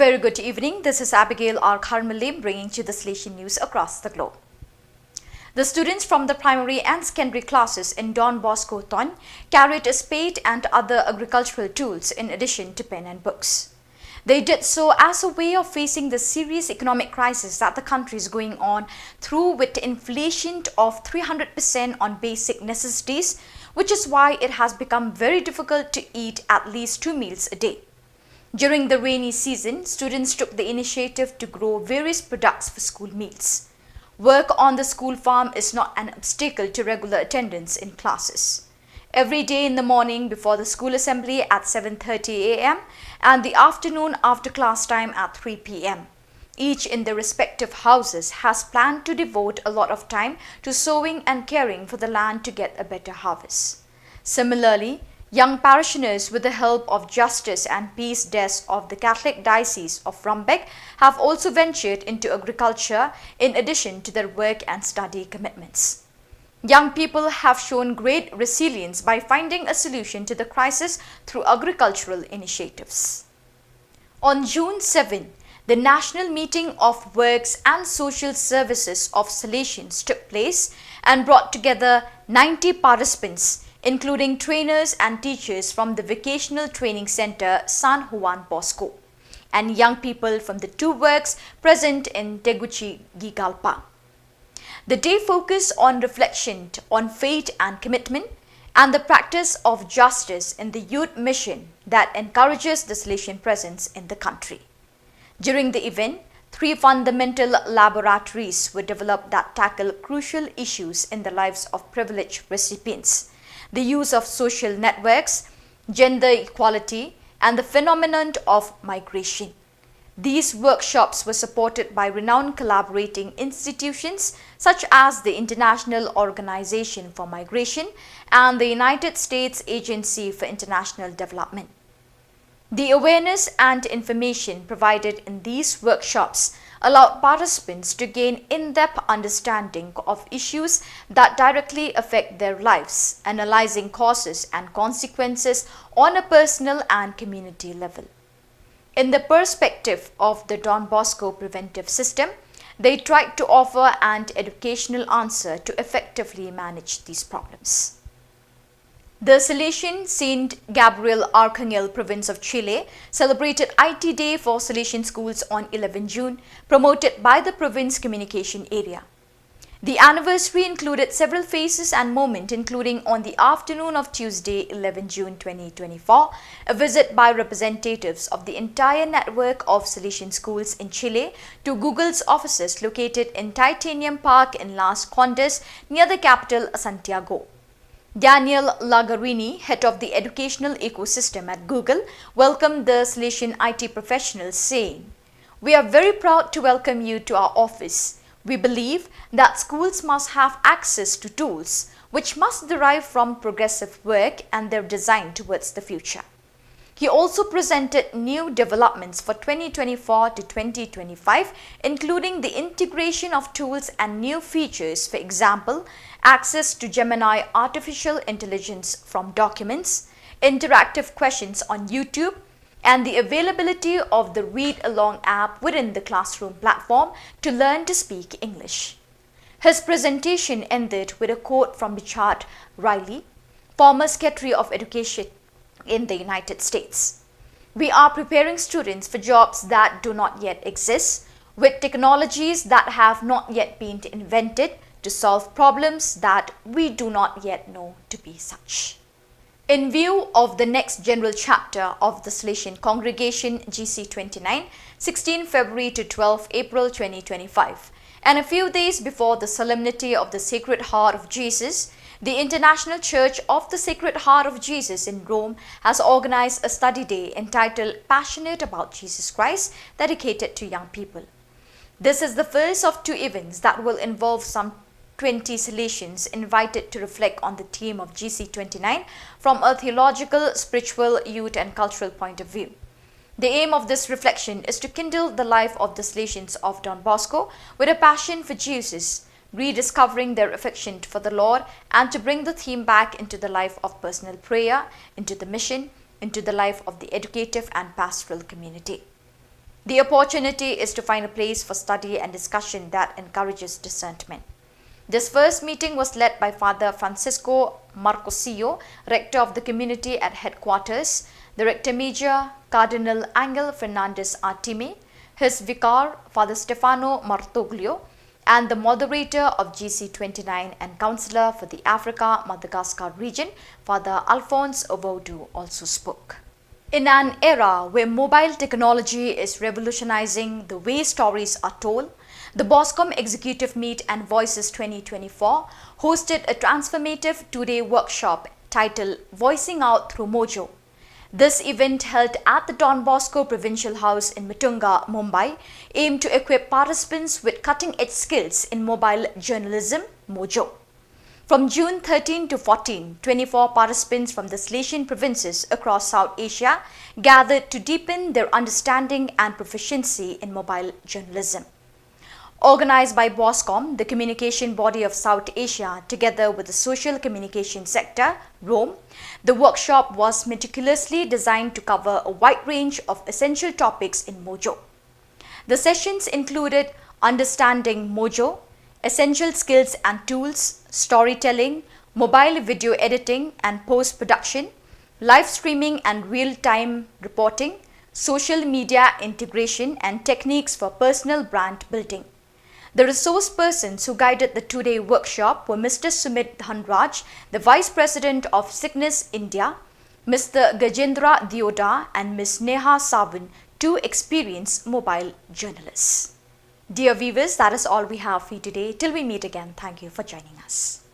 very good evening. This is Abigail R. Karmalim bringing to the Salesian news across the globe. The students from the primary and secondary classes in Don Bosco Ton carried a spade and other agricultural tools in addition to pen and books. They did so as a way of facing the serious economic crisis that the country is going on through, with inflation of 300% on basic necessities, which is why it has become very difficult to eat at least 2 meals a day. During the rainy season, students took the initiative to grow various products for school meals. Work on the school farm is not an obstacle to regular attendance in classes. Every day in the morning before the school assembly at 7:30 a.m. and the afternoon after class time at 3 p.m. Each in their respective houses has planned to devote a lot of time to sowing and caring for the land to get a better harvest. Similarly, young parishioners, with the help of Justice and Peace Desk of the Catholic Diocese of Rumbek, have also ventured into agriculture in addition to their work and study commitments. Young people have shown great resilience by finding a solution to the crisis through agricultural initiatives. On June 7, the National Meeting of Works and Social Services of Salesians took place and brought together 90 participants, including trainers and teachers from the Vocational Training Center San Juan Bosco and young people from the two works present in Tegucigalpa. The day focused on reflection on faith and commitment and the practice of justice in the youth mission that encourages the Salesian presence in the country. During the event, 3 fundamental laboratories were developed that tackle crucial issues in the lives of privileged recipients: the use of social networks, gender equality, and the phenomenon of migration. These workshops were supported by renowned collaborating institutions such as the International Organization for Migration and the United States Agency for International Development. The awareness and information provided in these workshops allowed participants to gain in-depth understanding of issues that directly affect their lives, analyzing causes and consequences on a personal and community level. In the perspective of the Don Bosco preventive system, they tried to offer an educational answer to effectively manage these problems. The Salesian Saint Gabriel Archangel province of Chile celebrated IT Day for Salesian schools on 11 June, promoted by the province communication area. The anniversary included several phases and moments, including on the afternoon of Tuesday, 11 June 2024, a visit by representatives of the entire network of Salesian schools in Chile to Google's offices located in Titanium Park in Las Condes near the capital Santiago. Daniel Lagarini, head of the educational ecosystem at Google, welcomed the Salesian IT professionals, saying, "We are very proud to welcome you to our office. We believe that schools must have access to tools which must derive from progressive work and their design towards the future." He also presented new developments for 2024 to 2025, including the integration of tools and new features, for example, access to Gemini artificial intelligence from documents, interactive questions on YouTube, and the availability of the Read Along app within the classroom platform to learn to speak English. His presentation ended with a quote from Richard Riley, former Secretary of Education in the United States. "We are preparing students for jobs that do not yet exist, with technologies that have not yet been invented to solve problems that we do not yet know to be such." In view of the next general chapter of the Salesian Congregation GC29, 16 February to 12 April 2025, and a few days before the Solemnity of the Sacred Heart of Jesus, the International Church of the Sacred Heart of Jesus in Rome has organized a study day entitled "Passionate About Jesus Christ," dedicated to young people. This is the first of 2 events that will involve some 20 Salesians invited to reflect on the theme of GC29 from a theological, spiritual, youth and cultural point of view. The aim of this reflection is to kindle the life of the Salesians of Don Bosco with a passion for Jesus, rediscovering their affection for the Lord, and to bring the theme back into the life of personal prayer, into the mission, into the life of the educative and pastoral community. The opportunity is to find a place for study and discussion that encourages discernment. This first meeting was led by Father Francisco Marcosillo, rector of the community at headquarters, the rector major, Cardinal Angel Fernandez Artime, his vicar, Father Stefano Martoglio, and the moderator of GC29 and councillor for the Africa-Madagascar region, Father Alphonse Ovodu, also spoke. In an era where mobile technology is revolutionizing the way stories are told, the Bosco Executive Meet and Voices 2024 hosted a transformative two-day workshop titled Voicing Out Through Mojo. This event, held at the Don Bosco Provincial House in Matunga, Mumbai, aimed to equip participants with cutting-edge skills in mobile journalism, Mojo. From June 13 to 14, 24 participants from the Salesian provinces across South Asia gathered to deepen their understanding and proficiency in mobile journalism. Organized by Boscom, the communication body of South Asia, together with the social communication sector, Rome, the workshop was meticulously designed to cover a wide range of essential topics in Mojo. The sessions included understanding Mojo, essential skills and tools, storytelling, mobile video editing and post-production, live streaming and real-time reporting, social media integration and techniques for personal brand building. The resource persons who guided the two-day workshop were Mr. Sumit Dhanraj, the Vice President of Cygnus India, Mr. Gajendra Dioda and Ms. Neha Savan, two experienced mobile journalists. Dear viewers, that is all we have for you today. Till we meet again, thank you for joining us.